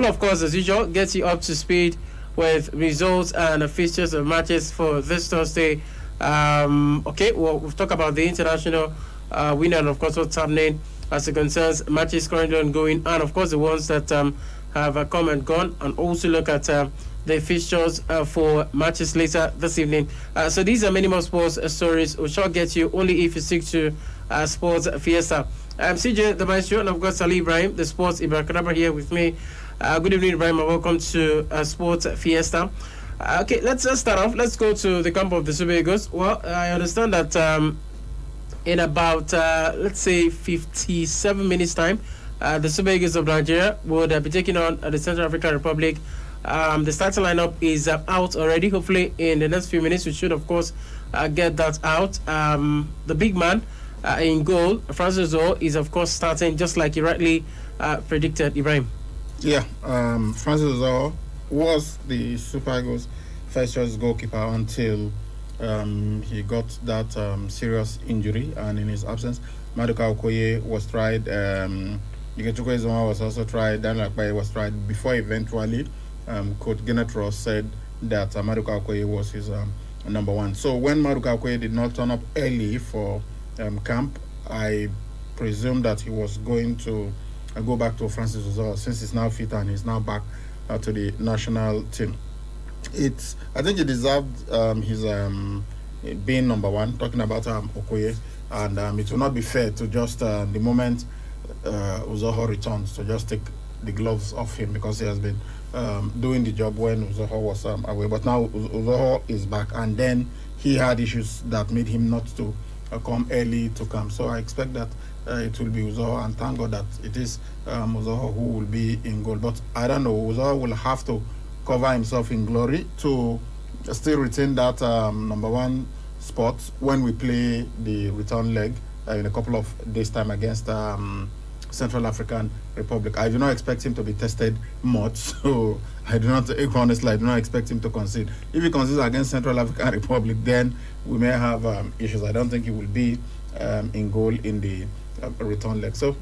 will, of course, as usual, get you up to speed with results and fixtures of matches for this Thursday. Okay, well, we've talked about the international winner and, of course, what's happening as it concerns matches currently ongoing, and, of course, the ones that have come and gone, and also look at the fixtures for matches later this evening. So these are many more sports stories we shall get you only if you stick to Sports Fiesta. I'm CJ, the Maestro, and I've got Salih Ibrahim, the Sports Ibrahim, here with me. Good evening, Ibrahim, and welcome to Sports Fiesta. Okay, let's start off. Let's go to the camp of the Super Eagles. Well, I understand that in about, let's say, 57 minutes' time, the Super Eagles of Nigeria would be taking on the Central African Republic. The starting lineup is out already. Hopefully, in the next few minutes, we should, of course, get that out. The big man in goal, Francis Uzoho, is, of course, starting just like he rightly predicted, Ibrahim. Yeah, Francis Uzoho was the Super Eagles' first choice goalkeeper until he got that serious injury, and in his absence, Maduka Okoye was tried. Ikechukwu Ezema was also tried. Daniel Akpaye was tried before eventually. Coach Gennett Ross said that Maduka Okoye was his number one. So when Maduka Okoye did not turn up early for camp, I presume that he was going to go back to Francis Uzoho since he's now fit and he's now back to the national team. I think he deserved his being number one, talking about Okoye, and it will not be fair to just the moment Uzoho returns to just take the gloves off him, because he has been doing the job when Uzoho was away. But now Uzoho is back, and then he had issues that made him not to come early to camp. So I expect that it will be Uzoho, and thank God that it is Uzoho who will be in goal. But I don't know, Uzoho will have to cover himself in glory to still retain that number one spot when we play the return leg in a couple of days' time against Central African Republic. I do not expect him to be tested much, so honestly, I do not expect him to concede. If he concedes against Central African Republic, then we may have issues. I don't think he will be in goal in the return leg. So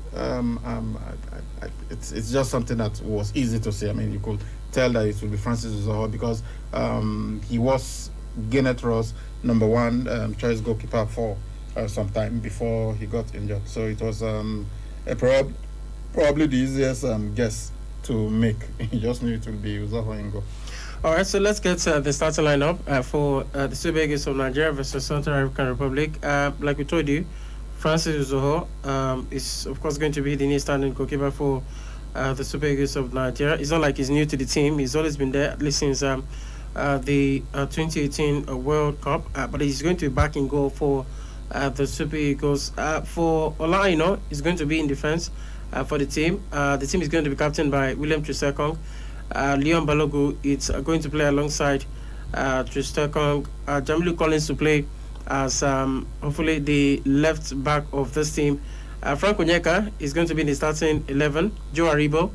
it's just something that was easy to say. I mean, you could tell that it will be Francis Uzoho because he was Gennett Ross' number one choice goalkeeper for some time before he got injured. So it was probably the easiest guess to make. You just knew it would be Uzoho in goal. All right, so let's get the starting lineup for the Super Eagles of Nigeria versus Central African Republic. Like we told you, Francis Uzoho is, of course, going to be the new standing goalkeeper for the Super Eagles of Nigeria. It's not like he's new to the team. He's always been there, at least since the 2018 World Cup. But he's going to be back in goal for the Super Eagles. For Ola Aina, he's going to be in defense for the team. The team is going to be captained by William Trisekong. Leon Balogu is going to play alongside Trisekong. Jamilu Collins to play as hopefully the left back of this team. Frank Onyeka is going to be in the starting 11. Joe Aribo,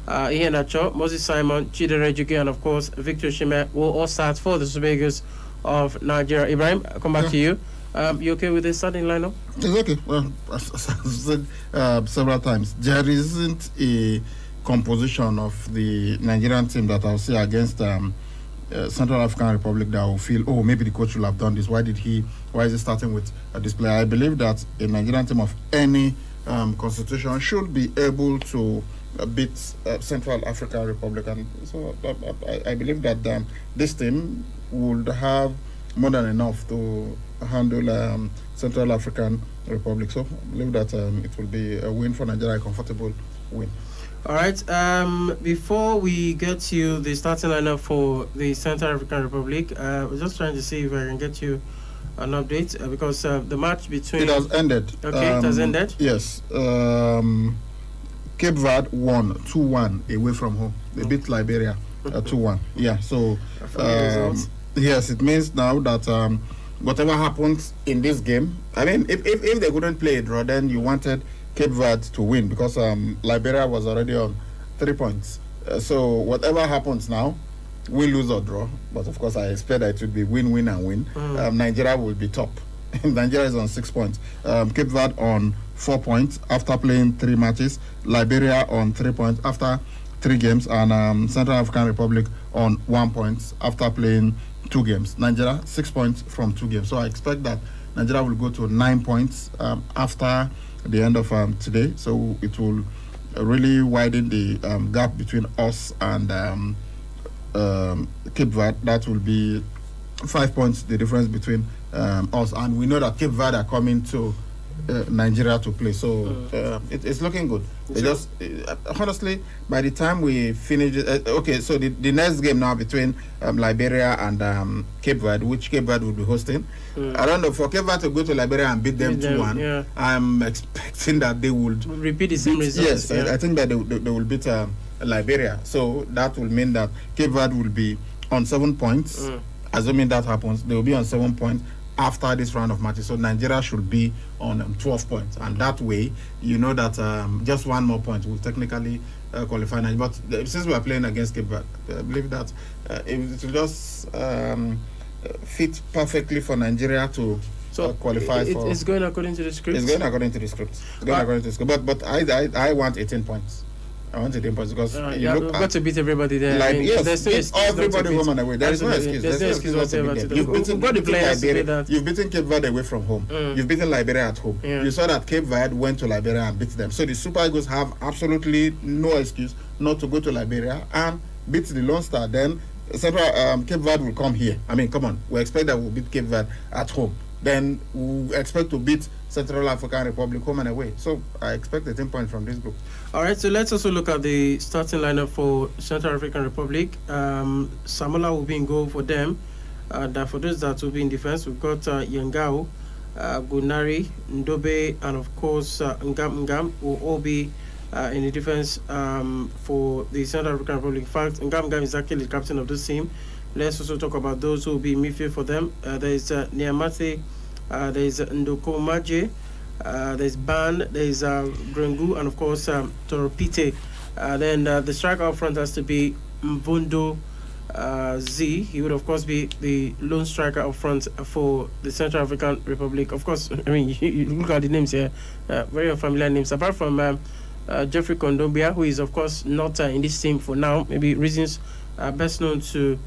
Ian Acho, Moses Simon, Chidere Juki, and of course Victor Shime will all start for the Super Eagles of Nigeria. Ibrahim, I'll come back to you. You okay with the starting lineup? It's okay. Well, as I said several times, there isn't a composition of the Nigerian team that I'll say against Central African Republic that will feel, oh, maybe the coach will have done this. Why is he starting with this player? I believe that a Nigerian team of any constitution should be able to beat Central African Republic, and so I believe that this team would have more than enough to handle Central African Republic. So I believe that it will be a win for Nigeria, a comfortable win. All right. Before we get you the starting lineup for the Central African Republic, we're just trying to see if I can get you an update because the match between... It has ended. Okay, it has ended? Yes. Cape Verde won 2-1 away from home. They beat Liberia 2-1. Yeah, so... yes, it means now that whatever happens in this game... I mean, if they couldn't play a draw, then you wanted Cape Verde to win because Liberia was already on 3 points. So whatever happens now, win, lose or draw, but of course I expect that it would be win, win and win. Nigeria will be top. Nigeria is on 6 points. Cape Verde on 4 points after playing 3 matches. Liberia on 3 points after 3 games, and Central African Republic on 1 point after playing 2 games. Nigeria 6 points from 2 games. So I expect that Nigeria will go to 9 points after the end of today. So it will really widen the gap between us and Cape Verde. That will be 5 points, the difference between us. And we know that Cape Verde are coming to Nigeria to play. So it's looking good. It just honestly, by the time we finish it, okay, so the next game now between Liberia and Cape Verde, which Cape Verde will be hosting. I don't know, for Cape Verde to go to Liberia and beat them 2-1, yeah. I'm expecting that they would repeat the same results. Yes, yeah. I think that they will beat Liberia. So that will mean that Cape Verde will be on 7 points. Assuming that happens, they will be on 7 points after this round of matches. So Nigeria should be on 12 points, and that way you know that just 1 more point will technically qualify Nigeria. But since we are playing against Cape Verde, I believe that it will just fit perfectly for Nigeria to qualify for. It's going according to the script. It's going according to the script. It's going according to the script. But I want 18 points. I want 18 points because you look got to beat everybody there. Like, I mean, yes, there's no excuse everybody home and away. There is no excuse. There's no excuse whatsoever. You've beaten Liberia. You've beaten Cape Verde away from home. You've beaten Liberia at home. You saw that Cape Verde went to Liberia and beat them. So the Super Eagles have absolutely no excuse not to go to Liberia and beat the Lone Star. Then Central Cape Verde will come here. I mean, come on. We expect that we'll beat Cape Verde at home. Then we expect to beat Central African Republic home and away. So I expect 18 points from this group. All right, so let's also look at the starting lineup for Central African Republic. Samola will be in goal for them. For those that will be in defense, we've got Yengao, Gunari, Ndobe, and of course Ngam will all be in the defense for the Central African Republic. In fact, Ngam is actually the captain of this team. Let's also talk about those who will be in midfield for them. There is Niamate, there is Ndokomaje, there is Ban, there is Grengu, and of course Toropite. Then the striker up front has to be Mvondo Z. He would of course be the lone striker up front for the Central African Republic. Of course, I mean, you look at the names here, very unfamiliar names. Apart from Jeffrey Kondogbia, who is of course not in this team for now, maybe reasons best known to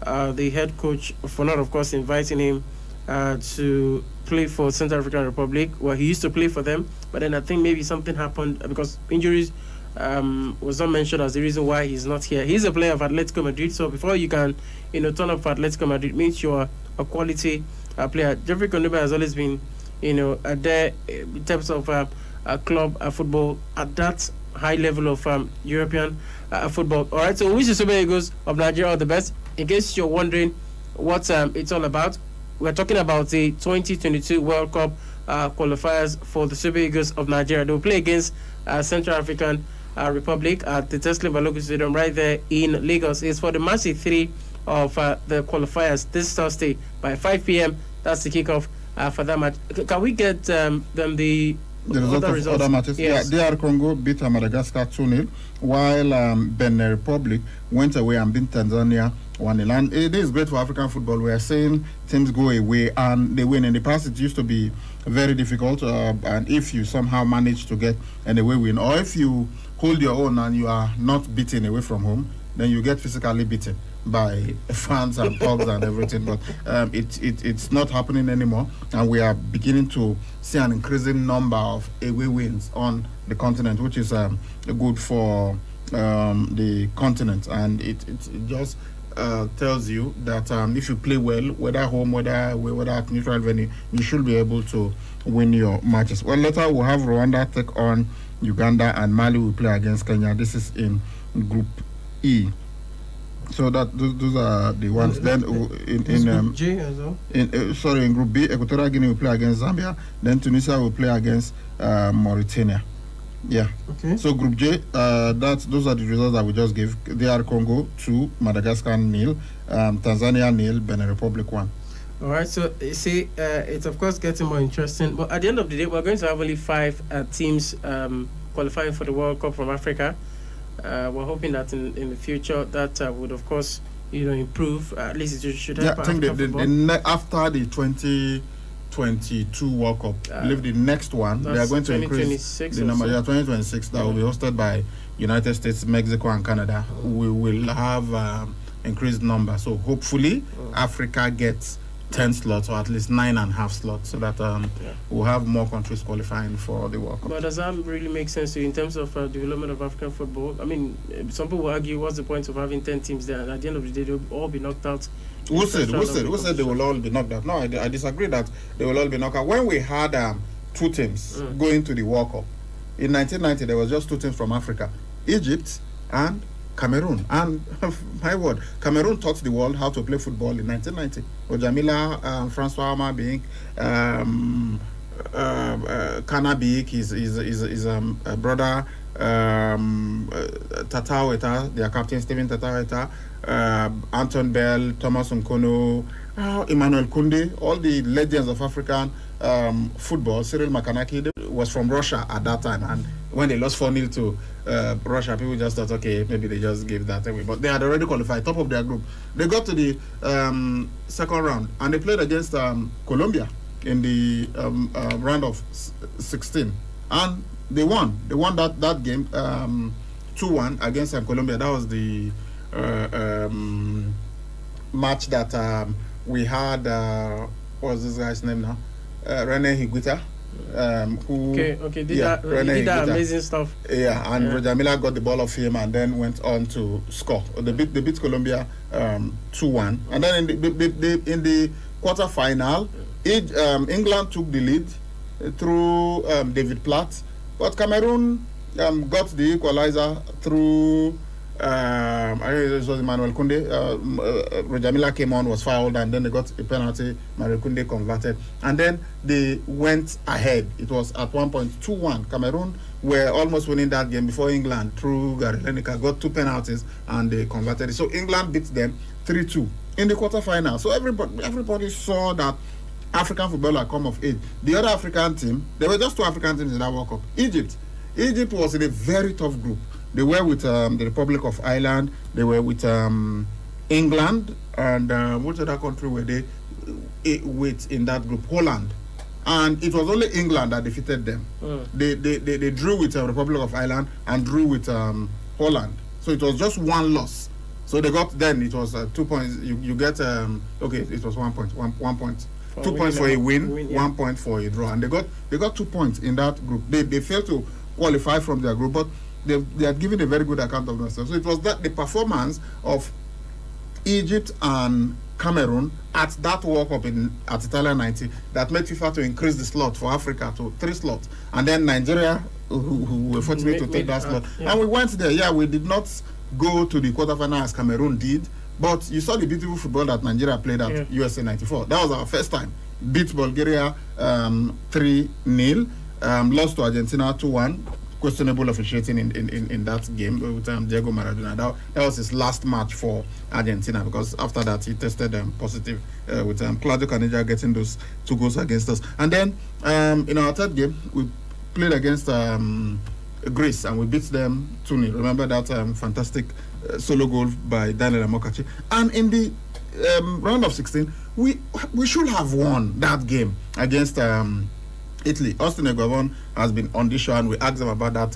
the head coach for not, of course, inviting him to play for Central African Republic. Well, he used to play for them, but then I think maybe something happened because injuries was not mentioned as the reason why he's not here. He's a player of Atletico Madrid, so before you can, turn up for Atletico Madrid, means you're a quality player. Jeffrey Kondogbia has always been, there in terms of club football at that high level of European football. All right, so we wish the Super Eagles of Nigeria all the best. In case you're wondering what it's all about, we're talking about the 2022 World Cup qualifiers for the Super Eagles of Nigeria. They'll play against Central African Republic at the Teslim Balogun Stadium right there in Lagos. It's for the match 3 of the qualifiers this Thursday by 5 p.m. That's the kickoff for that match. Can we get the results? Other matches? Yes. Yeah, DR Congo beat Madagascar 2-0, while Benin Republic went away and beat Tanzania 1-0. And it is great for African football. We are seeing teams go away and they win. In the past, it used to be very difficult. And if you somehow manage to get an away win, or if you hold your own and you are not beaten away from home, then you get physically beaten by fans and thugs and everything. But it's not happening anymore, and we are beginning to see an increasing number of away wins on the continent, which is good for the continent. And it just tells you that if you play well, whether home, whether away, whether at neutral venue, you should be able to win your matches. Well, later we'll have Rwanda take on Uganda, and Mali will play against Kenya. This is in Group E. So that those are the ones. Then in Group G as well. In Group B, Equatorial Guinea will play against Zambia. Then Tunisia will play against Mauritania. Yeah. Okay. So Group J, those are the results that we just gave. DR Congo 2, Madagascar 0, Tanzania 0, Benin Republic 1. All right. So you see, it's of course getting more interesting. But at the end of the day, we're going to have only 5 teams qualifying for the World Cup from Africa. We're hoping that in the future that would of course improve. At least it should help. I think after the 2022 2022 World Cup. I believe the next one, they are going to increase the number. Yeah, 2026, that will be hosted by United States, Mexico, and Canada. We will have increased number. So hopefully, Africa gets 10 slots or at least 9.5 slots, so that we'll have more countries qualifying for the World Cup. But does that really make sense to you in terms of development of African football? I mean, some people argue, what's the point of having 10 teams there? And at the end of the day, they'll all be knocked out. Who said they will all be knocked out? No, I disagree that they will all be knocked out. When we had 2 teams going to the World Cup, in 1990, there was just 2 teams from Africa, Egypt and Cameroon. And my word, Cameroon taught the world how to play football in 1990. Ojamila, Francois Amabing, Kana Biik, his brother, Tata Weta, their captain Stephen Tata Weta, Anton Bell, Thomas Nkono, Emmanuel Kunde, all the legends of African football. Cyril Makanaki was from Russia at that time, and when they lost 4-0 to Russia, people just thought, okay, maybe they just gave that away. But they had already qualified, top of their group. They got to the second round, and they played against Colombia in the round of 16, and they won. They won that game 2-1 against Colombia. That was the match that we had. What was this guy's name now? Rene Higuita. Who did that amazing stuff. Yeah, and Roger Miller got the ball off him and then went on to score. They beat Colombia 2-1, and then in the quarterfinal, England took the lead through David Platt, but Cameroon got the equalizer through. I think it was Emmanuel Kunde. Roger Miller came on, was fouled, and then they got a penalty. Emmanuel Kunde converted, and then they went ahead. It was at 1 point 2-1. Cameroon were almost winning that game before England, through Gary Lineker, got 2 penalties and they converted it. So England beat them 3-2 in the quarterfinal. So everybody saw that African football had come of age. The other African team, there were just 2 African teams in that World Cup. Egypt was in a very tough group. They were with the Republic of Ireland. They were with England, and what other country were they with in that group? Holland. And it was only England that defeated them. They drew with the Republic of Ireland and drew with Holland. So it was just 1 loss. So they got, then it was 2 points. You get it was 1 point. 1 point. 2 points for a win, 1 point for a draw, and they got 2 points in that group. They failed to qualify from their group, but they had given a very good account of themselves. So it was that the performance of Egypt and Cameroon at that World Cup at Italia 90 that made FIFA to increase the slot for Africa to 3 slots, and then Nigeria, who were fortunate to take that slot, and we went there. Yeah, we did not go to the quarterfinal as Cameroon did, but you saw the beautiful football that Nigeria played at USA 94. That was our first time. Beat Bulgaria 3-0, lost to Argentina 2-1. Questionable officiating in that game with Diego Maradona. That was his last match for Argentina, because after that he tested positive with Claudio Caniggia getting those 2 goals against us. And then in our third game, we played against Greece and we beat them 2-0. Remember that fantastic solo goal by Daniel Amokachi. And in the round of 16, we should have won that game against Italy. Austin Eguavon has been on this show, and we asked him about that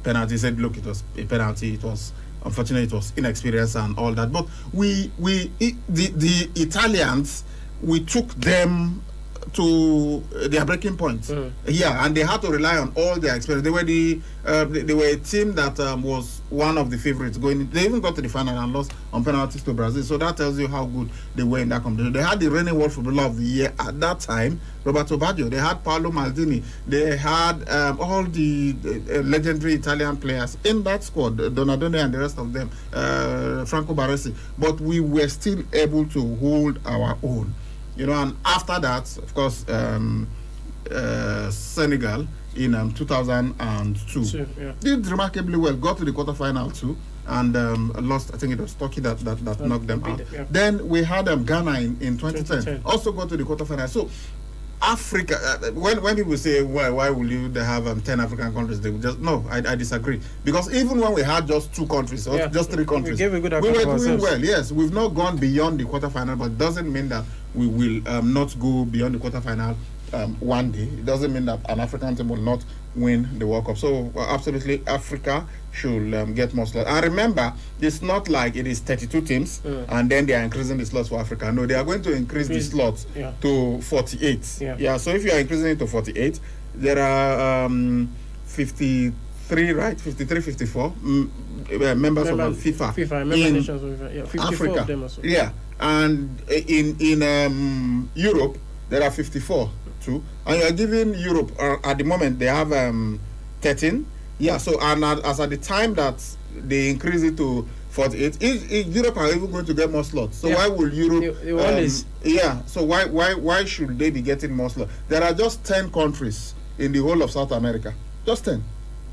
penalty. He said, look, it was a penalty. It was unfortunate. It was inexperience and all that. But the Italians, we took them to their breaking point. Yeah, and they had to rely on all their experience. They were a team that was one of the favorites going. They even got to the final and lost on penalties to Brazil. So that tells you how good they were in that competition. They had the reigning World Footballer of the Year at that time, Roberto Baggio. They had Paolo Maldini. They had all the legendary Italian players in that squad, Donadoni and the rest of them, Franco Baresi. But we were still able to hold our own. You know, and after that, of course, Senegal in 2002 did remarkably well, got to the quarterfinal too, and lost. I think it was Turkey that knocked them out. Then we had Ghana in 2010, also got to the quarterfinal. So Africa, when people say, why will you have 10 African countries, they will just, no, I disagree. Because even when we had just 2 countries, or just 3 countries, we were doing well. Yes, we've not gone beyond the quarterfinal, but it doesn't mean that we will not go beyond the quarterfinal one day. It doesn't mean that an African team will not win the World Cup. So absolutely, Africa should get more slots. And remember, it's not like it is 32 teams and then they are increasing the slots for Africa. No, they are going to increase the slots to 48. Yeah, so if you are increasing it to 48, there are 53, right? 53, 54 members of FIFA in 54 Africa. Of them also. Yeah, and in Europe, there are 54 too. And you are giving Europe, at the moment, they have 13. Yeah, so and as at the time that they increase it to 48, Europe are even going to get more slots. So why will Europe? So why should they be getting more slots? There are just 10 countries in the whole of South America, just 10,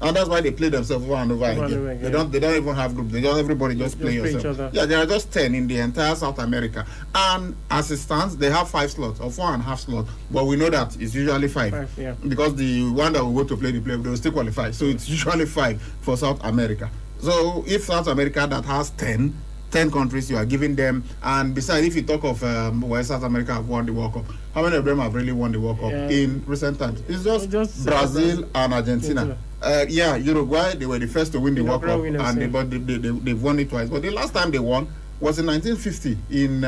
and that's why they play themselves over and over again. They don't even have groups. They just everybody just play yourself. Yeah, there are just 10 in the entire South America, and as it stands, they have 5 slots or 4.5 slots. But we know that it's usually 5 because the one that will go to play the play, they will still qualify. So it's usually 5 for South America. So if South America that has 10 countries, you are giving them, and besides, if you talk of where South America have won the World Cup, how many of them have really won the World Cup in recent times? It's just Brazil and Argentina. Uruguay, they were the first to win the World Cup, and they've won it twice. But the last time they won was in 1950 in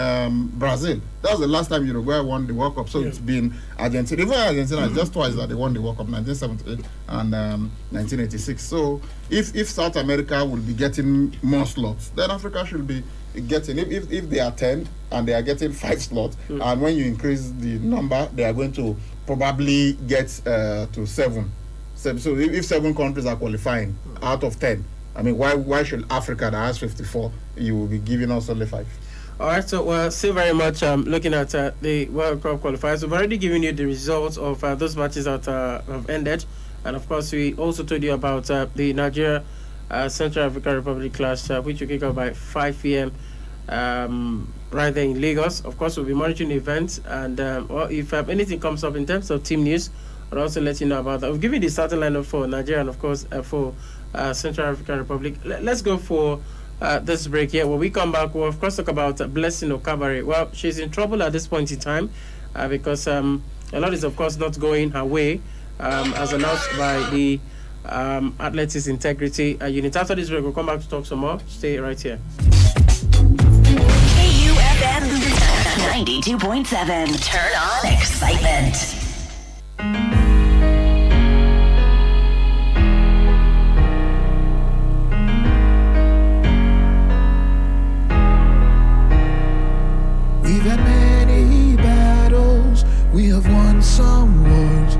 Brazil. That was the last time Uruguay won the World Cup. So it's been Argentina. Even Argentina, just twice that they won the World Cup, 1978 and 1986. So if South America will be getting more slots, then Africa should be getting, if they are 10 and they are getting 5 slots, and when you increase the number, they are going to probably get to 7. So if 7 countries are qualifying out of 10, I mean, why should Africa that has 54, you will be giving us only 5? All right, so we're still very much looking at the World Cup qualifiers. We've already given you the results of those matches that have ended. And of course, we also told you about the Nigeria Central African Republic clash, which will kick off by 5 p.m. Right there in Lagos. Of course, we'll be monitoring the events. And if anything comes up in terms of team news, I'll also let you know about that. We'll give you the starting lineup for Nigeria and, of course, for Central African Republic. Let's go for this break here. When we come back, we'll, of course, talk about Blessing Okabare. Well, she's in trouble at this point in time because a lot is, of course, not going her way, as announced by the Athletics Integrity Unit. After this break, we'll come back to talk some more. Stay right here. KUFM 92.7. Turn on excitement. We've had many battles, we have won some wars,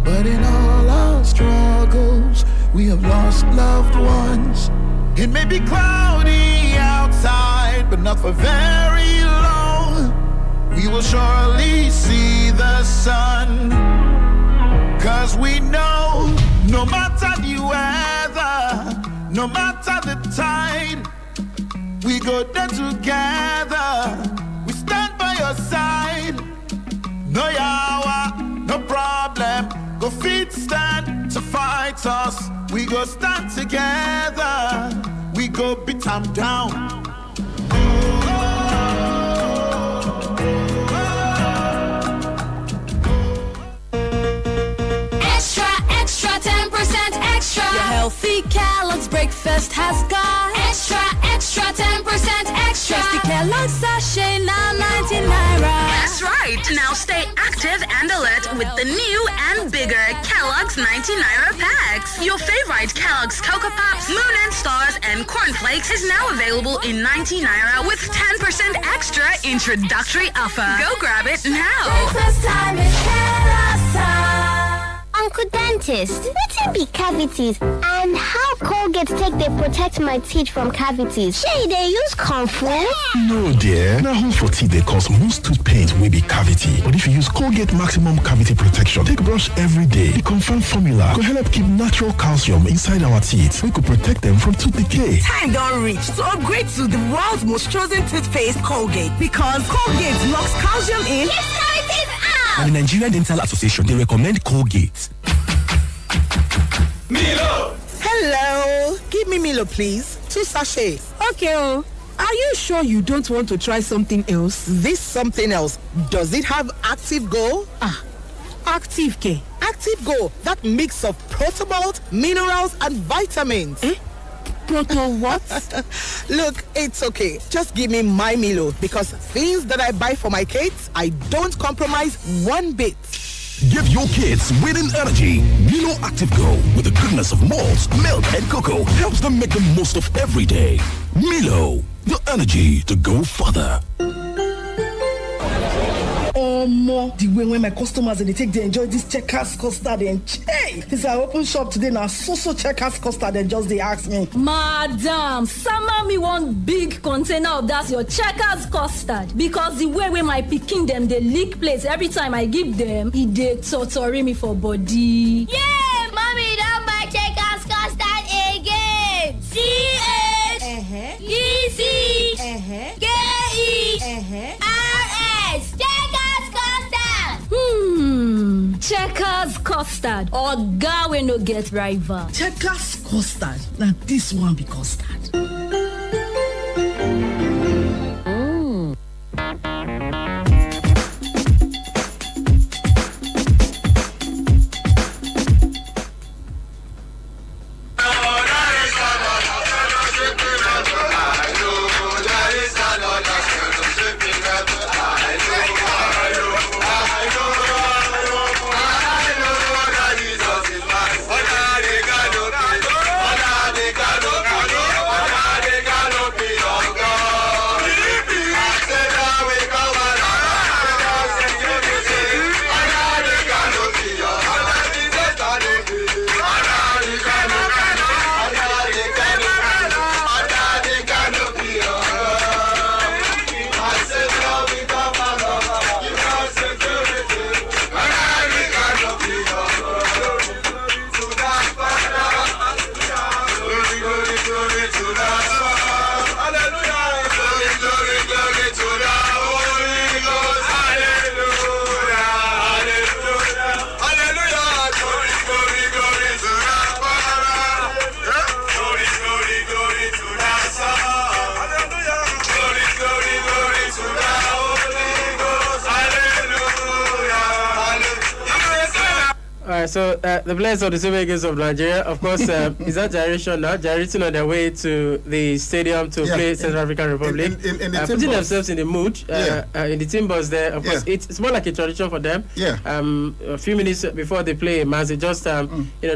but in all our struggles, we have lost loved ones. It may be cloudy outside, but not for very long. We will surely see the sun, 'cause we know no matter the weather, no matter the tide, we go there together. We stand by your side. No yawa, no problem. Go fit stand to fight us. We go stand together. We go beat them down. Extra 10% extra. Your healthy Kellogg's breakfast has got extra 10% extra. Just the Kellogg's sachet, now 19 naira. That's right. Now stay active and alert with the new and bigger Kellogg's 90 naira packs. Your favorite Kellogg's Cocoa Pops, Moon and Stars, and Corn Flakes is now available in 90 naira with 10% extra introductory offer. Go grab it now. Breakfast time is Kellogg's time. Uncle Dentist, wetin be cavities and how Colgate take dey protect my teeth from cavities? Shey they use comfort? No dear, na home for teeth dey cause most tooth pain wey be cavity. But if you use Colgate Maximum Cavity Protection take brush every day, the confirmed formula go help keep natural calcium inside our teeth wey go protect them from tooth decay. Time don reach to upgrade to the world's most chosen toothpaste, Colgate, because Colgate locks calcium in. Keeps cavities out. And the Nigerian Dental Association, they recommend Colgate. Milo! Hello! Give me Milo, please. 2 sachets. Okay, oh. Are you sure you don't want to try something else? This something else, does it have Active Go? Active K. Active Go, that mix of Protomalt, minerals, and vitamins. Proto what? Look, it's okay. Just give me my Milo, because things that I buy for my kids, I don't compromise one bit. Give your kids winning energy. Milo Active Go, with the goodness of malt, milk, and cocoa, helps them make the most of every day. Milo, the energy to go further. More the way when my customers they take they enjoy this Checkers custard and hey, since I open shop today now so Checkers custard and just they ask me, Madam, summer me one big container of that your Checkers custard because the way my picking them they lick plates every time I give them, it they torture me for body. Yeah, mommy don't buy Checkers custard again. CHECKERS Checkers custard. Checkers custard or we no get rival. Checkers custard. Now this one be custard. So the players of the Super Eagles of Nigeria, of course, is that generation now gyrating on their way to the stadium to play Central African Republic, in the putting themselves in the mood in the team bus there. Of course, it's more like a tradition for them. A few minutes before they play, they just try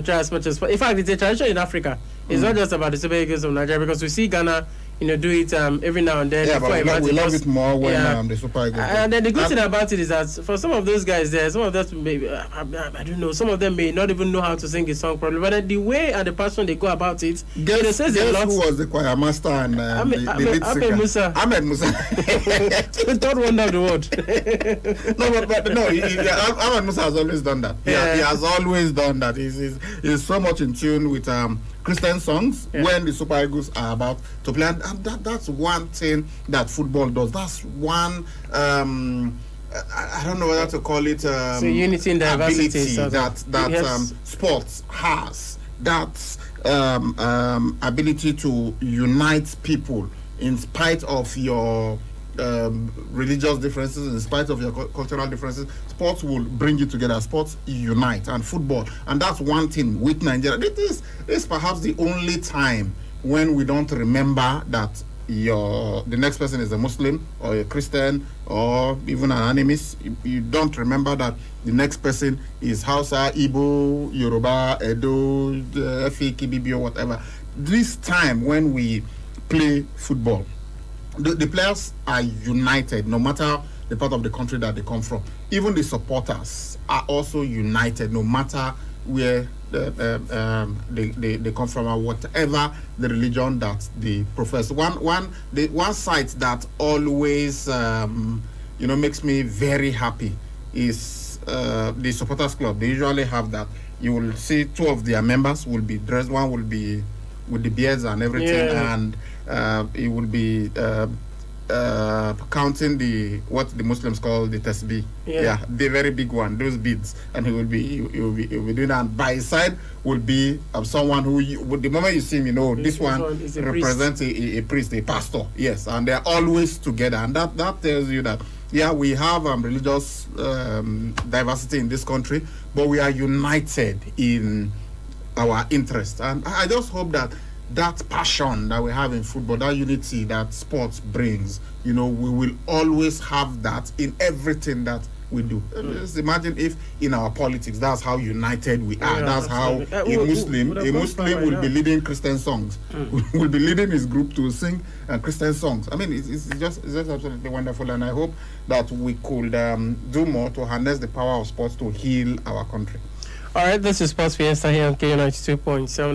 as much as. In fact, it's a tradition in Africa. It's not just about the Super Eagles of Nigeria because we see Ghana. Do it every now and then. Yeah, but we love it more when the Super Eagles. And then the good thing about it is that for some of those guys there, some of them may, I don't know, some of them may not even know how to sing a song properly. But the way and the passion they go about it, says a lot. Who was the choir master and the lead singer? Ahmed Musa. The third wonder of the world. Ahmed Musa has always done that. He has always done that. He's so much in tune with Christian songs when the Super Eagles are about to play, and that's one thing that football does. That's one I don't know whether to call it so unity and diversity that sports has. That ability to unite people in spite of your religious differences, in spite of your cultural differences. Sports will bring you together. Sports unite, and football, and that's one thing with Nigeria. This is perhaps the only time when we don't remember that the next person is a Muslim or a Christian or even an animist. You don't remember that the next person is Hausa, Igbo, Yoruba, Edo, Efik, Ibibio, whatever. This time when we play football, the players are united, no matter the part of the country that they come from. Even the supporters are also united, no matter where they come from or whatever the religion that they profess. One site that always makes me very happy is the supporters club. They usually have that. You will see two of their members will be dressed. One will be with the beards and everything, and it will be counting what the Muslims call the tasbih. Yeah, the very big one, those beads, and he will be doing that. And by his side will be someone who, the moment you see him, this one represents a priest, a pastor. Yes, and they're always together, and that tells you that we have religious diversity in this country, but we are united in our interest. And I just hope that passion that we have in football, that unity that sports brings, we will always have that in everything that we do. Just imagine if in our politics, that's how united we are. That's how a Muslim will be leading Christian songs. Will be leading his group to sing Christian songs. I mean, it's just absolutely wonderful, and I hope that we could do more to harness the power of sports to heal our country. All right, this is Sports Fiesta here on K92.7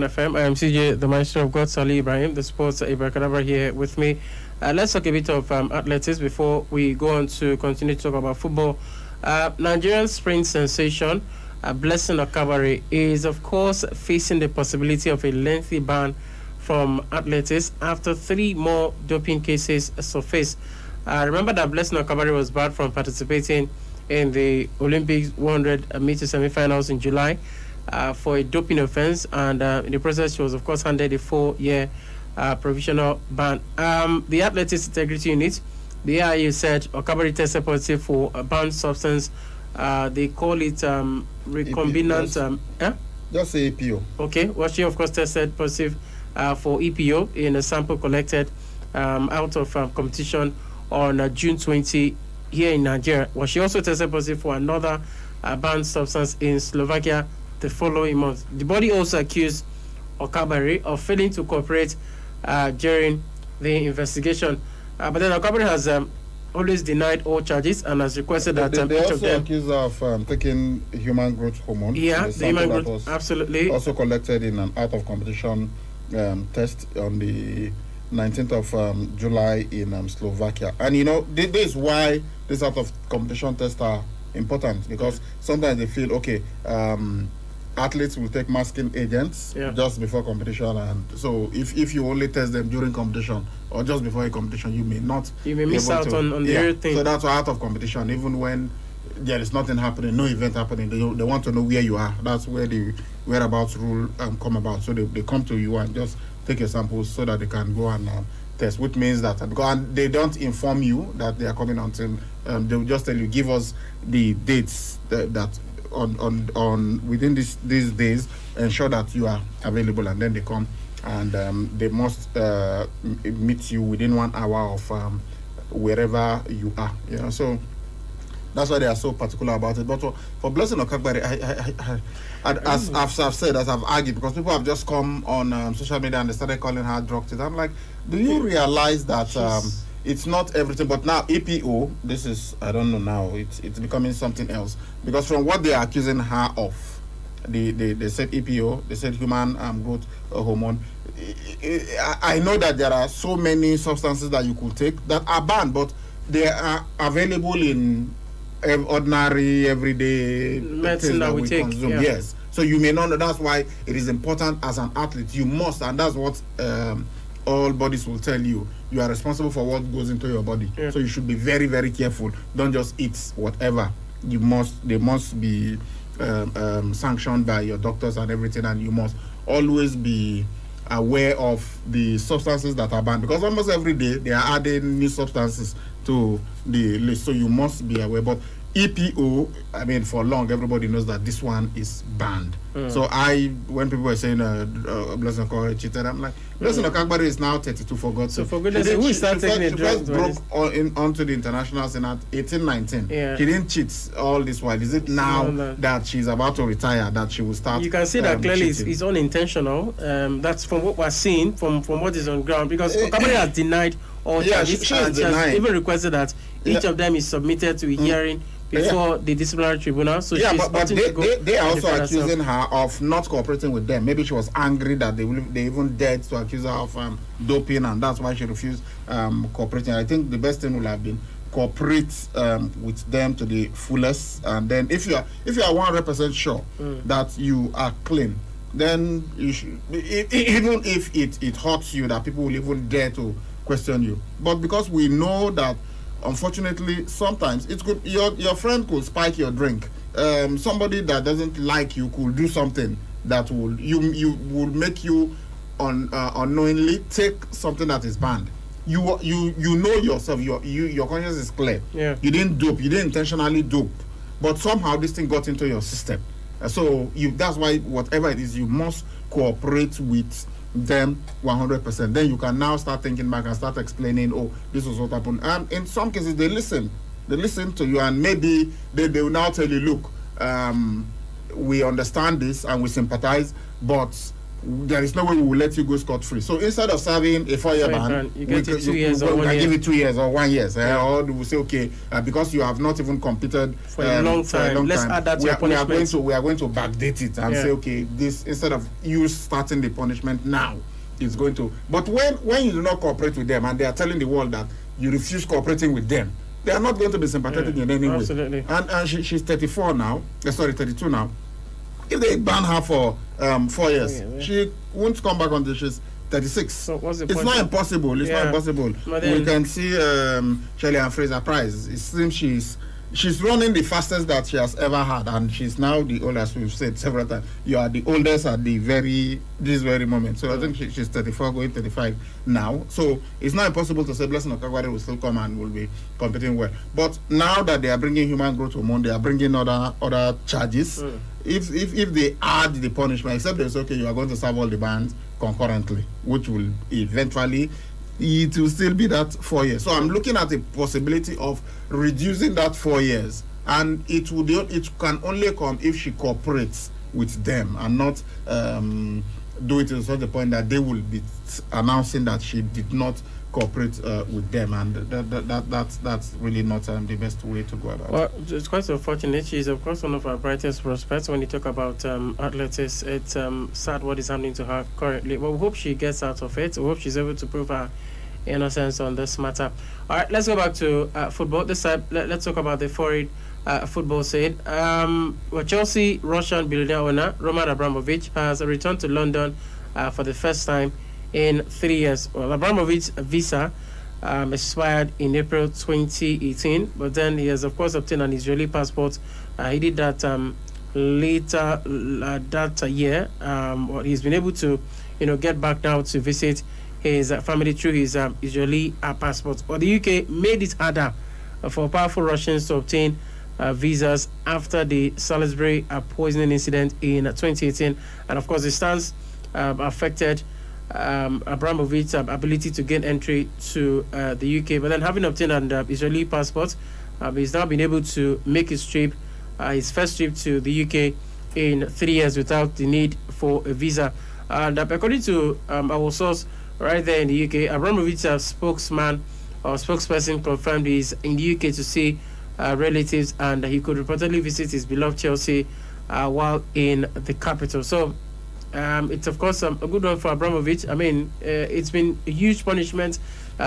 FM. I am CJ, the Maestro of God, Salih Ibrahim, the sports Ibrahim here with me. Let's talk a bit of athletics before we go on to continue to talk about football. Nigerian sprint sensation, Blessing Okabari, is of course facing the possibility of a lengthy ban from athletics after 3 more doping cases surfaced. Remember that Blessing Okabari was barred from participating in the Olympics 100-meter semi-finals in July for a doping offense, and in the process she was of course handed a 4-year provisional ban. The Athletics Integrity Unit, the AIU, said Okabari tested positive for a banned substance. They call it recombinant. Just say EPO. Okay, well, she of course tested positive for EPO in a sample collected out of competition on June 20 here in Nigeria. Well, she also tested positive for another banned substance in Slovakia the following month. The body also accused Okabari of failing to cooperate during the investigation. But then Okabari has always denied all charges and has requested that they also accused of taking human growth hormone. Yeah, the human growth, absolutely. Also collected in an out-of-competition test on the 19th of July in Slovakia. And this is why these out-of-competition tests are important, because sometimes they feel, athletes will take masking agents just before competition, and so if you only test them during competition or just before a competition, you may miss out on the real thing. So that's why out of competition, even when there is nothing happening, no event happening, they want to know where you are. That's where the whereabouts rule come about. So they come to you and just take your samples so that they can go and test, which means that and they don't inform you that they are coming until they will just tell you, give us the dates that on within these days, ensure that you are available, and then they come and they must meet you within 1 hour of wherever you are. So that's why they are so particular about it. But for Blessing Okabari, as I've said, as I've argued, because people have just come on social media and they started calling her drug test. I'm like, do you realize that it's not everything? But now EPO, this is, I don't know now, it's becoming something else. Because from what they are accusing her of, they said EPO, they said human growth hormone. I know that there are so many substances that you could take that are banned, but they are available in ordinary everyday medicine that we consume. Yes, so you may not know. That's why it is important as an athlete. You must, and that's what all bodies will tell you. You are responsible for what goes into your body. So you should be very, very careful. Don't just eat whatever. They must be sanctioned by your doctors and everything, and you must always be aware of the substances that are banned, because almost every day they are adding new substances to the list, so you must be aware. But EPO, I mean, for long everybody knows that this one is banned. So when people were saying Blessing Okabari cheated, I'm like, Blessing Okabari is now 32, for God's sake. So for goodness sake, who started taking the drugs? She first broke onto the international scene at 18-19. She didn't cheat all this while. Is it now that she's about to retire that she will start? You can see that clearly it's unintentional. That's from what we're seeing, from what is on ground, because Okabari has denied all charges. She has even requested that each of them is submitted to a hearing before the disciplinary tribunal. So but they are also accusing her of not cooperating with them. Maybe she was angry that they even dared to accuse her of doping, and that's why she refused cooperating. I think the best thing would have been cooperate with them to the fullest, and then if you are 100% sure that you are clean, then you should, even if it hurts you that people will even dare to question you. But because we know that, unfortunately, sometimes it could your friend could spike your drink. Somebody that doesn't like you could do something that will make you unknowingly take something that is banned. You know yourself. Your conscience is clear. Yeah. You didn't dope. You didn't intentionally dope, but somehow this thing got into your system. So that's why whatever it is, you must cooperate with them 100%. Then you can now start thinking back and start explaining, oh, this was what happened. And in some cases, they listen to you, and maybe they will now tell you, look, we understand this and we sympathize, but there is no way we will let you go scot-free. So instead of serving a 4-year ban, you get 2 years or 1 year. Give it 2 years or 1 year. Or we will say, okay, because you have not even competed for a long time, let's add that to your punishment. We are going to backdate it and say, okay, this, instead of you starting the punishment now, it's going to. But when you do not cooperate with them and they are telling the world that you refuse cooperating with them, they are not going to be sympathetic in any way. Absolutely. And she's 32 now. If they ban her for 4 years, she won't come back until she's 36. So what's the point? It's not impossible. It's not impossible. We can see Shirley and Fraser Price. It seems she's running the fastest that she has ever had, and she's now the oldest. We've said several times, you are the oldest at this very moment. So I think she's 34, going 35 now. So it's not impossible to say Blessing Okagbade will still come and will be competing well. But now that they are bringing human growth hormone, they are bringing other charges. If they add the punishment, except they say, okay, you are going to serve all the bans concurrently, which will eventually, it will still be that 4 years. So I'm looking at the possibility of reducing that 4 years, and it can only come if she cooperates with them and not do it to such a point that they will be announcing that she did not cooperate with them, and that's really not the best way to go about it. Well, it's quite unfortunate. She's of course one of our brightest prospects. When you talk about athletics, it's sad what is happening to her currently. But we hope she gets out of it. We hope she's able to prove her innocence on this matter. All right, let's go back to football. This time, let's talk about the foreign football scene. Chelsea Russian billionaire owner Roman Abramovich has returned to London for the first time in 3 years. Well, Abramovich's visa expired in April 2018, but then he has of course obtained an Israeli passport. He did that later that year. He's been able to, get back now to visit his family through his Israeli passport. But the UK made it harder for powerful Russians to obtain visas after the Salisbury poisoning incident in 2018, and of course it stands affected Abramovich's ability to gain entry to the UK. But then, having obtained an Israeli passport, he's now been able to make his first trip to the UK in 3 years without the need for a visa. And according to our source right there in the UK, Abramovich's spokesman or spokesperson confirmed he's in the UK to see relatives, and he could reportedly visit his beloved Chelsea while in the capital. So it's of course a good one for Abramovich. I mean, it's been a huge punishment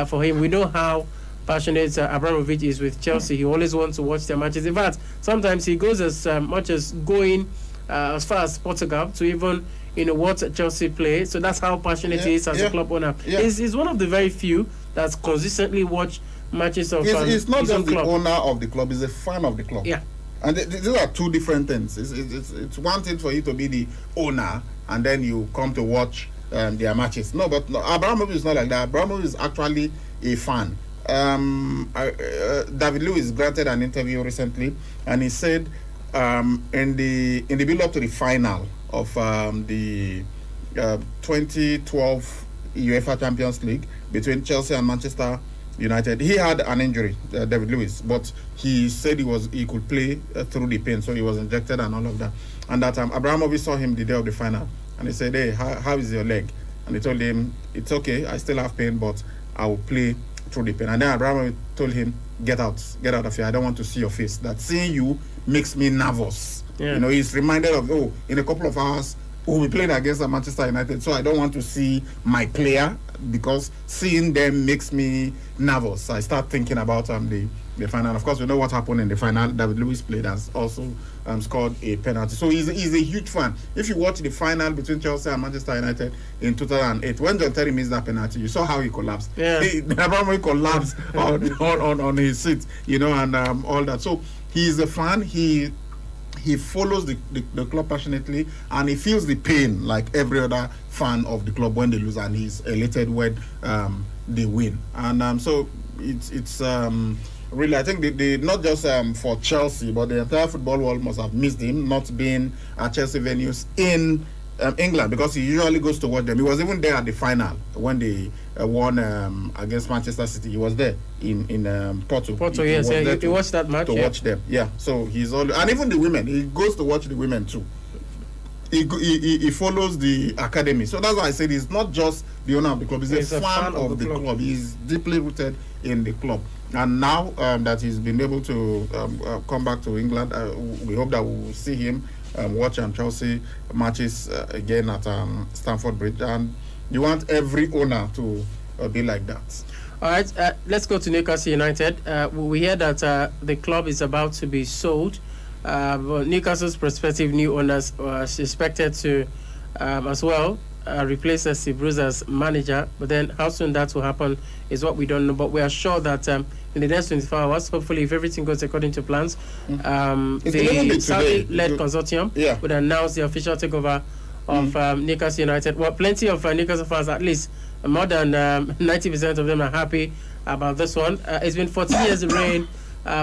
for him. We know how passionate Abramovich is with Chelsea. He always wants to watch their matches. In fact, sometimes he goes as much as going as far as Portugal to even watch Chelsea play. So that's how passionate he is as a club owner. He's one of the very few that's consistently watched matches of he's not just the club. Owner of the club, he's a fan of the club. Yeah. And these are two different things. It's one thing for you to be the owner and then you come to watch their matches. No, Abramovich is not like that. Abramovich is actually a fan. David Luiz granted an interview recently, and he said in the build-up to the final of the 2012 UEFA Champions League between Chelsea and Manchester United, he had an injury, David Luiz, but he said he could play through the pain, so he was injected and all of that. And that Abramovich saw him the day of the final, and he said, "Hey, how is your leg?" And he told him, "It's okay, I still have pain, but I will play through the pain." And then Abramovich told him, get out of here, I don't want to see your face. That seeing you makes me nervous. Yeah. He's reminded of, in a couple of hours will be playing against Manchester United, so I don't want to see my player because seeing them makes me nervous. I start thinking about the final. Of course, we know what happened in the final. David Luiz played has also scored a penalty. So he's a huge fan. If you watch the final between Chelsea and Manchester United in 2008, when John Terry missed that penalty, you saw how he collapsed. Yeah. He collapsed on his seat, and all that. So he's a fan. He follows the club passionately, and he feels the pain like every other fan of the club when they lose, and he's elated when they win. And so it's really, I think they not just for Chelsea, but the entire football world must have missed him not being at Chelsea venues in England, because he usually goes to watch them. He was even there at the final when they won against Manchester City. He was there in Porto. Yes, he watched that match. Watch them, yeah. So he's all, and even the women. He goes to watch the women too. He follows the academy. So that's why I said he's not just the owner of the club. He's a fan of the club. He's deeply rooted in the club. And now that he's been able to come back to England, we hope that we will see him watch Chelsea matches again at Stamford Bridge. And you want every owner to be like that. All right, let's go to Newcastle United. We hear that the club is about to be sold. But Newcastle's prospective new owners are expected to as well replace Steve Bruce as manager. But then how soon that will happen is what we don't know. But we are sure that in the next 24 hours, hopefully, if everything goes according to plans, the Saudi-led consortium would announce the official takeover of Newcastle United. Well, plenty of Newcastle fans, at least more than 90% of them, are happy about this one. It's been 40 years reign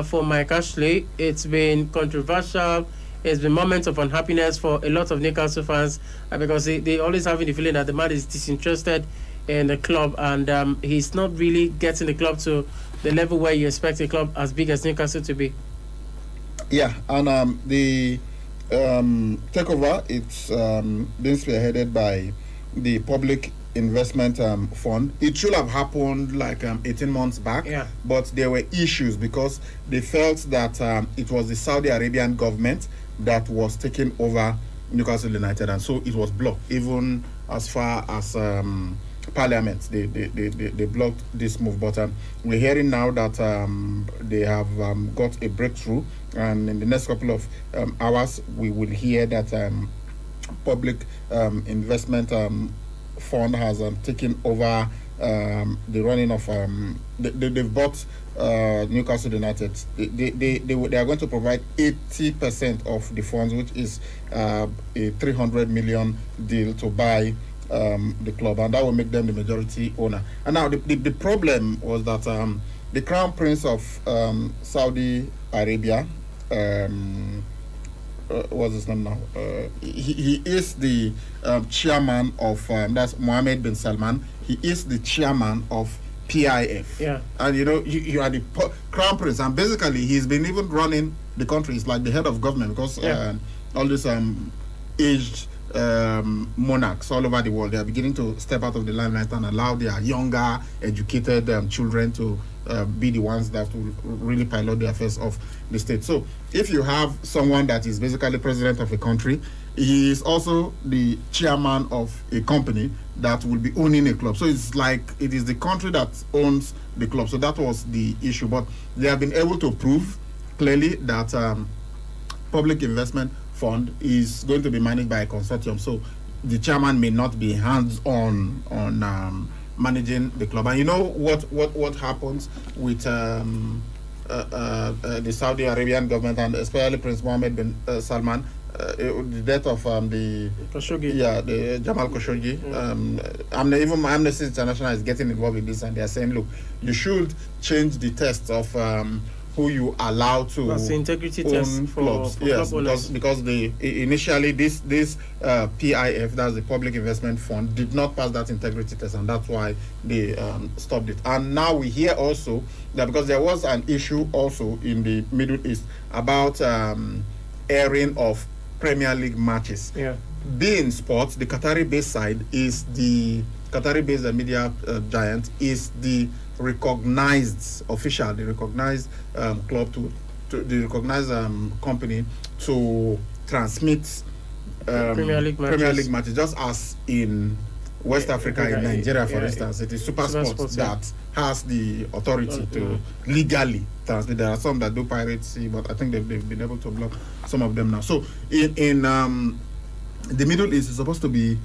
for Mike Ashley. It's been controversial. It's been moments of unhappiness for a lot of Newcastle fans because they always having the feeling that the man is disinterested in the club, and he's not really getting the club to the level where you expect a club as big as Newcastle to be. Yeah, and the takeover, it's been spearheaded by the Public Investment Fund. It should have happened like 18 months back, but there were issues because they felt that it was the Saudi Arabian government that was taking over Newcastle United, and so it was blocked. Even as far as Parliament, they blocked this move. But we're hearing now that they have got a breakthrough, and in the next couple of hours, we will hear that Public Investment Fund has taken over the running of they've bought Newcastle United. They are going to provide 80% of the funds, which is a 300 million deal to buy the club, and that will make them the majority owner. And now the problem was that the Crown Prince of Saudi Arabia, what's his name now? He is the chairman of that's Mohammed bin Salman. He is the chairman of PIF. Yeah. And you are the Crown Prince, and basically he's been even running the country. He's like the head of government because all these aged monarchs all over the world, they are beginning to step out of the limelight and allow their younger, educated children to be the ones that will really pilot the affairs of the state. So if you have someone that is basically president of a country, he is also the chairman of a company that will be owning a club. So it's like it is the country that owns the club. So that was the issue. But they have been able to prove clearly that Public Investment Fund is going to be managed by a consortium. So the chairman may not be hands-on on managing the club. And you know what happens with the Saudi Arabian government, and especially Prince Mohammed bin Salman, the death of the Khashoggi. The Jamal Khashoggi. Even Amnesty International is getting involved in this, and they are saying, look, you should change the test of who you allow to That's the integrity test for clubs. Club owners. because initially this PIF, that's the Public Investment Fund, did not pass that integrity test, and that's why they stopped it. And now we hear also that because there was an issue also in the Middle East about airing of Premier League matches. Being sports, the Qatari-based side is the Qatari-based media giant is the recognized official, the recognized club to the recognized company to transmit Premier League matches, just as in West Africa, in Nigeria, for instance, it is Super Sports that has the authority to legally transmit. There are some that do piracy, but I think they've been able to block some of them now. So in the Middle East, it's supposed to be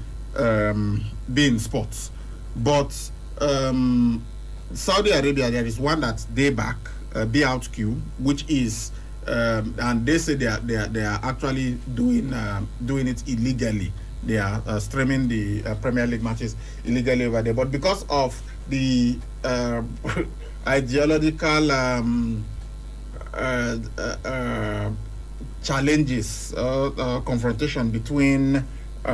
being sports, but Saudi Arabia, there is one that they back, BOutQ, which is and they say they are actually doing it illegally. They are streaming the Premier League matches illegally over there, but because of the ideological challenges, confrontation between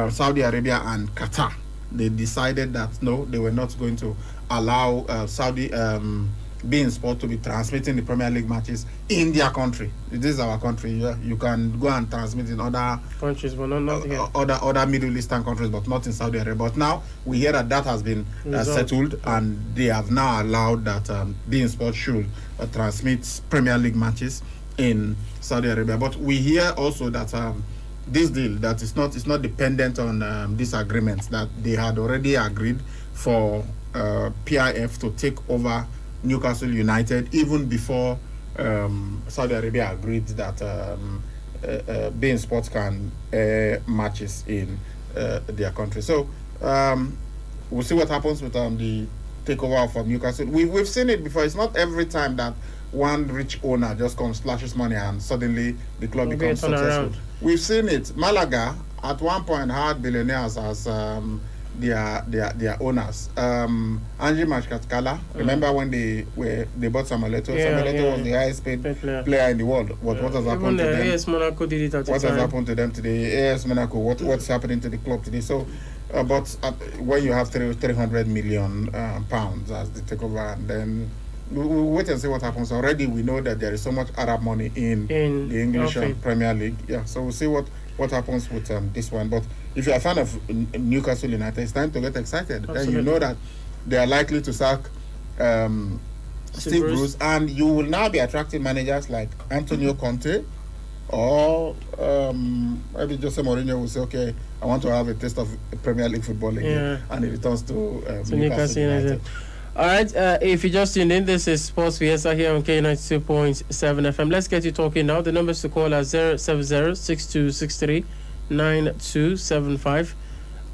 Saudi Arabia and Qatar, they decided that no, they were not going to allow Saudi being sport to be transmitting the Premier League matches in their country. This is our country. You can go and transmit in other countries, but not here. Other Middle Eastern countries, but not in Saudi Arabia. But now we hear that has been settled, and they have now allowed that being sport should transmit Premier League matches in Saudi Arabia. But we hear also that this deal that it's not dependent on this agreement, that they had already agreed for PIF to take over Newcastle United even before Saudi Arabia agreed that beIN Sports can air matches in their country. So we'll see what happens with the takeover from Newcastle. We've seen it before. It's not every time that one rich owner just comes, splashes money, and suddenly the club becomes successful. We've seen it. Malaga at one point had billionaires as their owners. Angie Mashkatkala, remember when they bought Samueleto? Samueleto was the highest paid player in the world. What has happened to them? AS Monaco did it at the time. What has happened to them today? AS Monaco, what's happening to the club today? So, but when you have 300 million pounds as the takeover, and then we'll wait and see what happens. Already we know that there is so much Arab money in the English Premier League. Yeah, so we'll see what happens with this one. But if you're a fan of Newcastle United, it's time to get excited. Then you know that they are likely to sack Steve Bruce, and you will now be attracting managers like Antonio Conte, or maybe Jose Mourinho will say, okay, I want to have a taste of Premier League football again, and he returns to Newcastle United. All right, if you just tuned in, this is Sports Fiesta here on K92.7 FM. Let's get you talking now. The numbers to call are 070-6263-9275.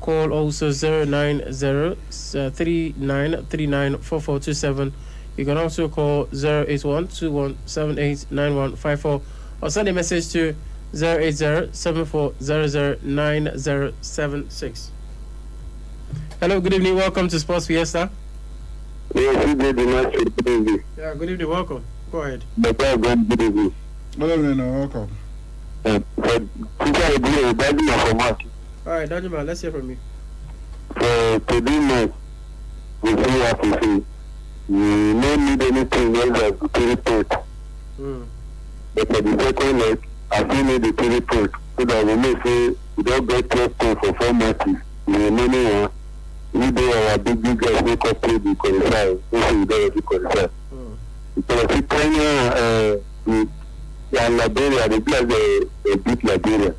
Call also 090-3939-4427. You can also call 081-2178-9154 or send a message to 080-7400-9076. Hello, good evening. Welcome to Sports Fiesta. Yes, good evening. Yeah, good evening. Welcome. Go ahead. Good evening. Good evening. Welcome. All right, Dajima, let's hear from you. For today night, we see what to see. We don't need anything else than the 3 points. But for the second leg, I still need the 3 points so that we may say we don't get 12 points for 4 matches. The remaining one, we do our big guys make up to the qualify. We don't qualify. Because if Kenya and Liberia, they play the beat Liberia.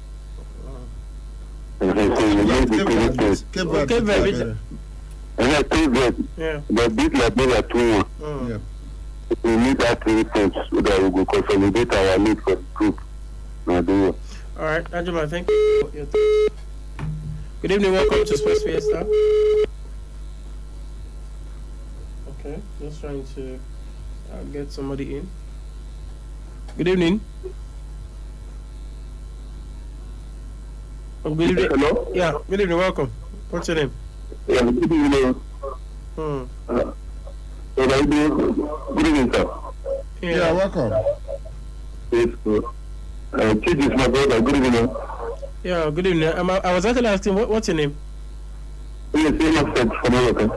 So we need the 3 points. Yeah. They beat Liberia 2-1. We need that 3 points so that we will consolidate our lead for the group. All right, Anjuma, thank you. Good evening, welcome to Sports Fiesta. Okay, just trying to get somebody in. Good evening. Good evening. Hello? Yeah, good evening, welcome. What's your name? Yeah, good evening. Good evening, sir. Yeah, welcome. Yes, Chief is my brother. Good evening. Yeah, good evening. I was actually asking, what's your name? Yes, Innocent from America.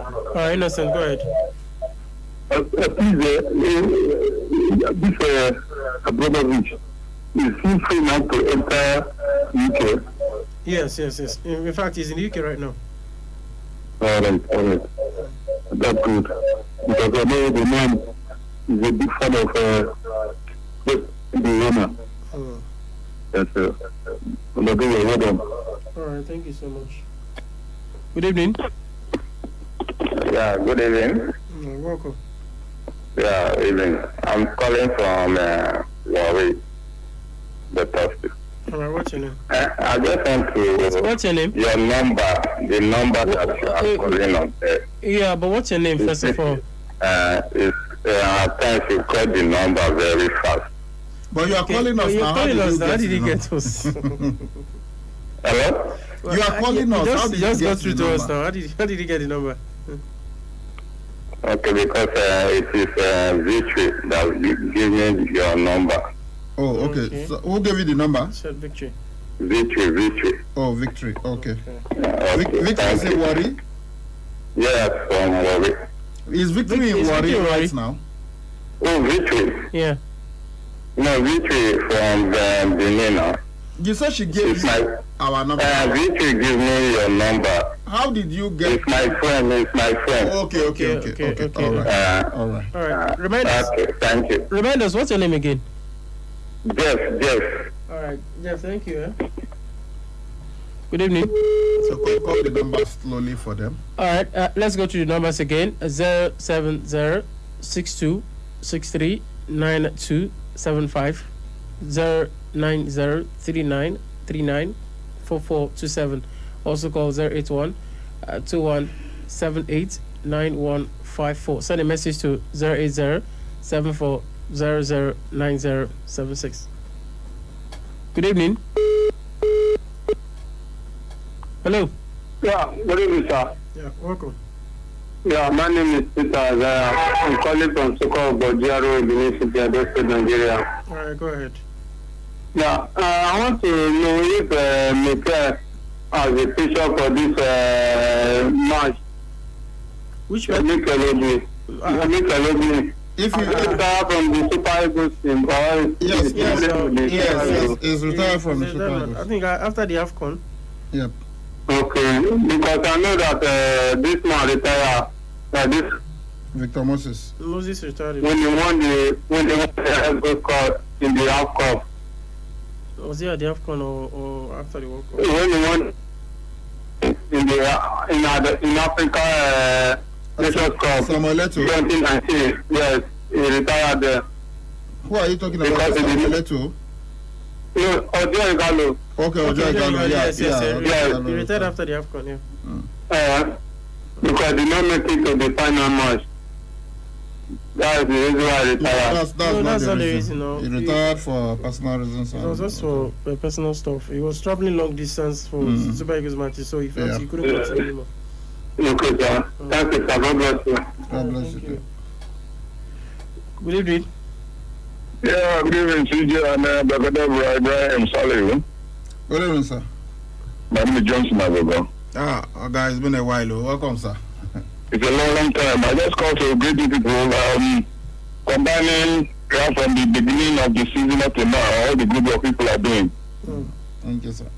Innocent, go ahead. Please, this Abramovich, is he free now to enter UK? Yes. In fact, he's in the UK right now. All right. That's good. Because I know the man is a big fan of the owner. Yes, sir. All right, thank you so much. Good evening. Yeah, good evening. Welcome. Yeah, evening. I'm calling from Warri, the Thursday. All right, what's your name? I just want to... What's your name? Your number, the number that you are calling on there. Yeah, but what's your name, first of all? At times you call the number very fast. But you are calling us now. How did you get us? Hello? You are calling us. How did you just get go through the to us number? now. How did you get the number? Okay, because it is Victory that gave me your number. Oh, okay. So who gave you the number? Said Victory. Victory. Oh, Victory. Okay. Victory is in Warri? Yes, from Warri. Is Victory in Warri right now? Oh, Victory. Yeah. No, Victory from Benin now. You said she gave you our number. Victory give me your number. How did you get? It's my friend. Okay. All right. Remind us. Okay, thank you. Remind us, what's your name again? Jeff. All right, Jeff, thank you. Good evening. So call the number slowly for them. All right, let's go to the numbers again. 070 62 63 9275 090 39 39 4427. Also call 081 21 78 9154. Send a message to 080 74 009076. Good evening. Hello. Yeah, good evening, sir. Yeah, welcome. Yeah, my name is Peter Azaya. I'm calling from Soko Bojaro, Benin City, Edo State, Nigeria. All right, go ahead. Yeah, I want to know if Mikel has a picture for this match. Which match? Mikel Obi. If you retire from the Super Eagles team, or yes, is retired from the Super Eagles. I think after the AFCON. Yep. Okay, because I know that this man retired. This Victor Moses. Moses retired. When they won the Gold Cup in the AFCON. Was he at the AFCON or after the World Cup? When they won in Africa Nations Cup 2019, yes, he retired there. Who are you talking about? Samuel Eto'o? No, Ojo Igalo. Okay, Ojo Igalo, yes. Yeah. He retired after the AFCON, yeah. Because he did not make it to the final match. That is the reason why I retired. That's not the reason. No. He retired for personal reasons. It was just for personal stuff. He was traveling long distance for Super Eagles matches, so he felt he couldn't continue anymore. Okay, sir. Thank you, sir. God bless you. God bless you too. Good evening. Yeah, good evening, CJ and Brother Ibrahim Saleh. Good evening, sir. My name is Johnson Agogo. Guys, it's been a while. Welcome, sir. It's a long time. I just called to greet you people, combining right from the beginning of the season up to now, all the good work people are doing. Thank you, sir.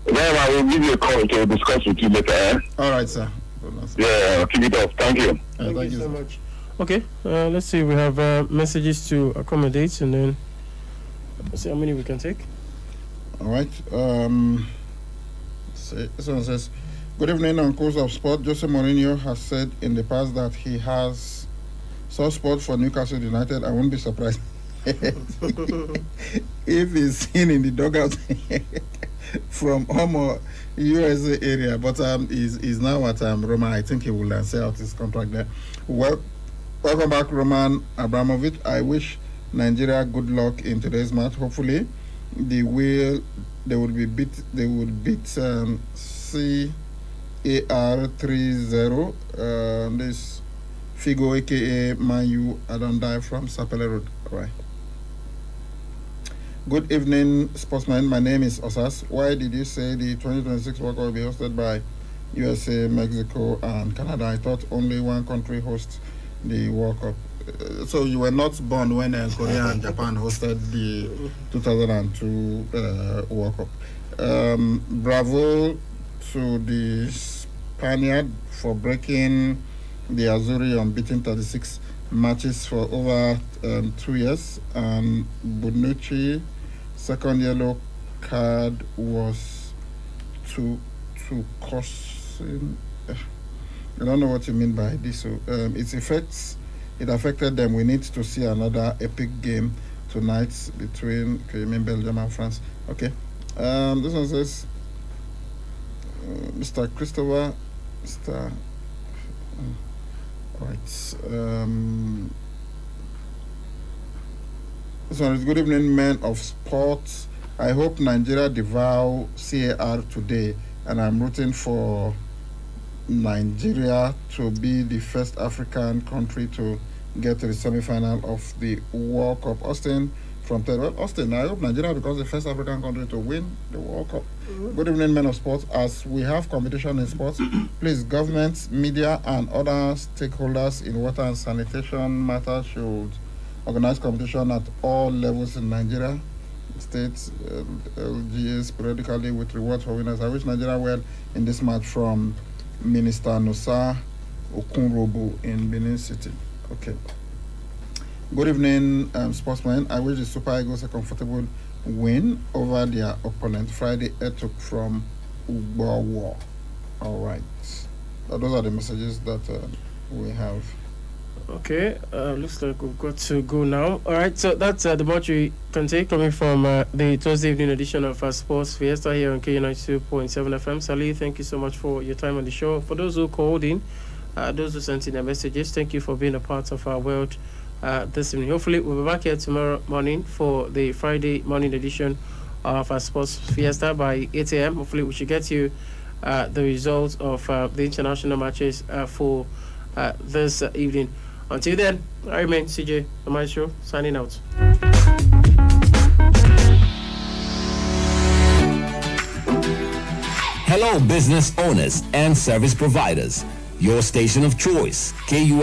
Then I will give you a call to discuss with you later. All right, sir. Yeah, keep it up. Thank you. Thank you so much. Okay, let's see. We have messages to accommodate, and then let's see how many we can take. All right. Someone says, good evening, on course of sport. Jose Mourinho has said in the past that he has soft spot for Newcastle United. I won't be surprised if he's seen in the dugout from home or USA area. But he's now at Roma. I think he will sell out his contract there. Welcome back, Roman Abramovich. I wish Nigeria good luck in today's match. Hopefully, they would beat CAR 3-0. This Figo, aka Manu Adondai from Sapele Road. Right. Good evening, sportsmen. My name is Osas. Why did you say the 2026 World Cup will be hosted by USA, Mexico, and Canada? I thought only one country hosts the World Cup. So you were not born when Korea and Japan hosted the 2002 World Cup. Bravo to the Spaniard for breaking the Azzurri unbeaten 36 matches for over 2 years. Bonucci second yellow card was to causing. I don't know what you mean by this. So its effects, it affected them. We need to see another epic game tonight between Belgium and France. Okay. This one says, Mr. Christopher, Mr. Right. This one is good evening, men of sports. I hope Nigeria devour CAR today, and I'm rooting for Nigeria to be the first African country to get to the semi-final of the World Cup. Austin from Ted. Well, Austin, I hope Nigeria becomes the first African country to win the World Cup. Good evening, men of sports. As we have competition in sports, please, government, media, and other stakeholders in water and sanitation matters should organize competition at all levels in Nigeria, states, LGAs, periodically with rewards for winners. I wish Nigeria well in this match from Minister Nosa Okunrobo in Benin City. Okay. Good evening, sportsmen. I wish the Super Eagles a comfortable win over their opponent Friday. Took from Ugbawa. All right. Those are the messages that we have. Okay, looks like we've got to go now. All right, so that's the much we can take coming from the Thursday evening edition of Sports Fiesta here on K92.7 FM. Sally, thank you so much for your time on the show. For those who called in, those who sent in their messages, thank you for being a part of our world this evening. Hopefully, we'll be back here tomorrow morning for the Friday morning edition of our Sports Fiesta by 8 a.m. Hopefully, we should get you the results of the international matches for this evening. Until then, I remain CJ Amaisho, signing out. Hello, business owners and service providers. Your station of choice, KUF.